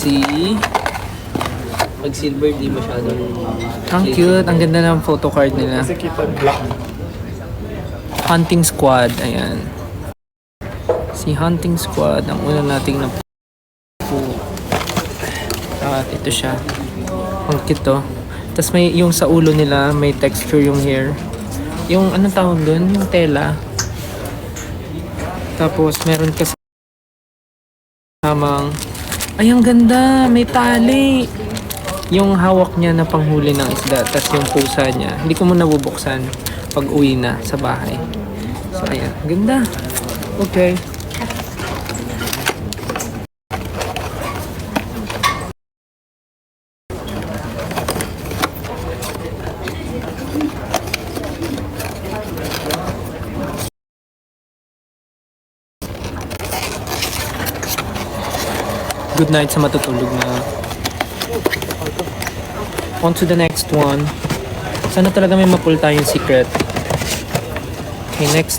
glossy. Pag silver, di masyadong... Ang cute. Ang ganda ng photo card nila. Kasi kita black. Hunting Squad. Ayan. Si Hunting Squad. Ang una nating na at ito siya. Ang cute to. Tapos may yung sa ulo nila, may texture yung hair. Yung anong tawag doon? Yung tela. Tapos meron kasi kamang ay ang ganda, may tali. Yung hawak niya na panghuli ng isda, tapos yung pusa niya. Hindi ko muna bubuksan pag uwi na sa bahay. So ayan, ganda. Okay. Good night sa matutulog na. On to the next one. Sana talaga may mapull tayong secret. Okay, next.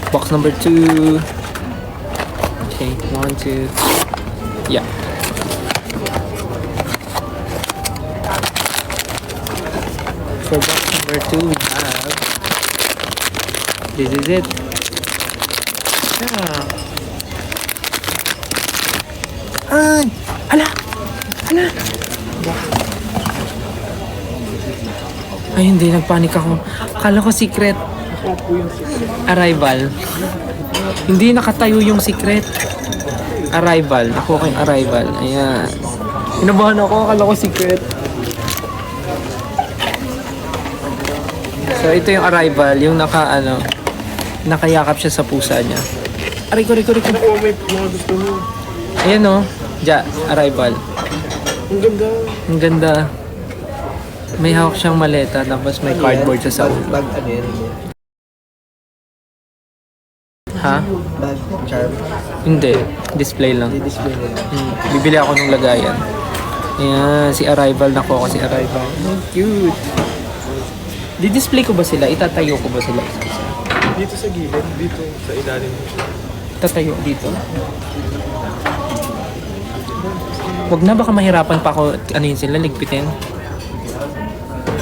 Box number 2. Okay, 1, 2. Yeah. For box number 2, we have... This is it. Yeah. Ay! Hala! Hala! Ay, hindi. Nagpanik ako. Akala ko secret. Arrival. Hindi nakatayo yung secret. Arrival. Ako kay arrival. Ayan. Kinabahan ako. Akala ko secret. So, ito yung arrival. Yung nakayakap siya sa pusa niya. Aray ko. Oh, may mga gusto mo. Ayan o. Arrival. Ang ganda. Ang ganda. May hawak siyang maleta tapos may cardboard siya sa ulo. Bag ano yan? Ha? Bag charm. Hindi. Display lang. Di-display nila. Bibili ako ng lagayan. Ayan. Si Arrival. Nakuha ko si Arrival. Oh, cute. Di-display ko ba sila? Itatayo ko ba sila? Dito sa gilid, dito sa ilalim. Itatayo dito? Wag na, baka mahirapan pa ako. Ano yun sila? Ligpitin?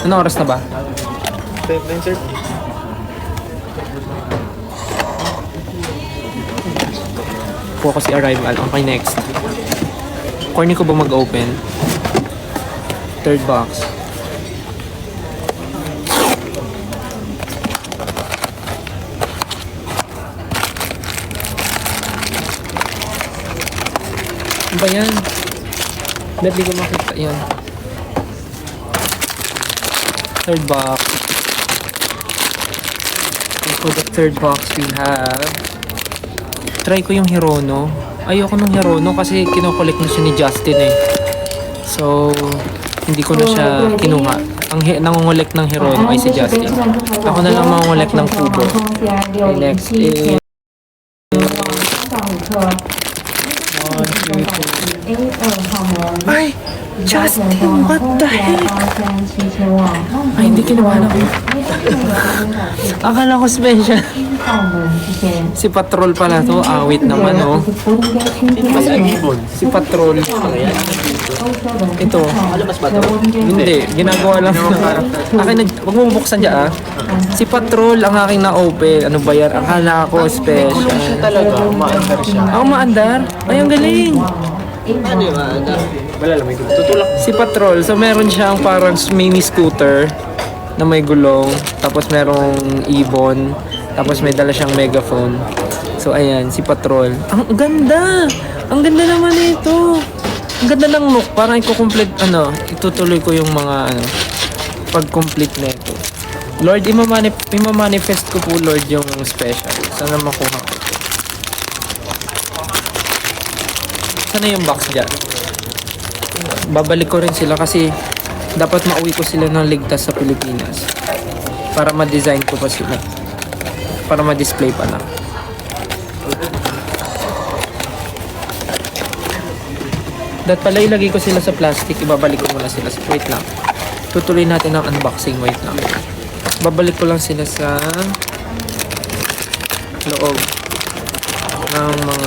Ano oras na ba? 9:30. Kuha ko si Arrival. Okay, next. Corny ko ba mag-open? Third box. Ano ba yan? Ba't di ko makita yan? Third box. And for the third box, we have... Try ko yung Hirono. Ayoko nung Hirono kasi kinokollect na siya ni Justin eh. So, hindi ko na siya kinuha. Ang nangungulek ng Hirono ay si Justin. Ako na lang mangungulek ng Kubo. Okay, next is... 1, 2, 3. Ay! Justin! What the heck? Ay, hindi kinuha ako. Akala ko special. Si Patrol pala to. Awit naman, oh. Si Patrol. Ito. Malabas ba ito? Hindi. Ginagawa lang ng akin. Huwag mo buksan dyan, ah. Si Patrol ang aking na-open. Ano ba yan? Akala ko special. Talaga, maandar siya. Ako maandar? Ay, ang galing. Ano yung maandar? Wala lang, may tutulak. Si Patrol, so meron siyang parang mini scooter na may gulong, tapos merong ibon, tapos may dala siyang megaphone. So ayan, si Patrol. Ang ganda! Ang ganda naman ito. Ang ganda ng look. Parang itutuloy ko yung mga pag-complete na ito. Lord, imamanifest ko po, Lord, yung special. Sana makuha ko. Sana yung box dyan? Babalik ko rin sila kasi dapat mauwi ko sila ng ligtas sa Pilipinas para ma-design ko pa sila, para ma-display pa na. Dapat pala ilagay ko sila sa plastic, ibabalik ko muna sila. Wait lang, tutuloy natin ang unboxing. Wait lang, babalik ko lang sila sa loob ng mga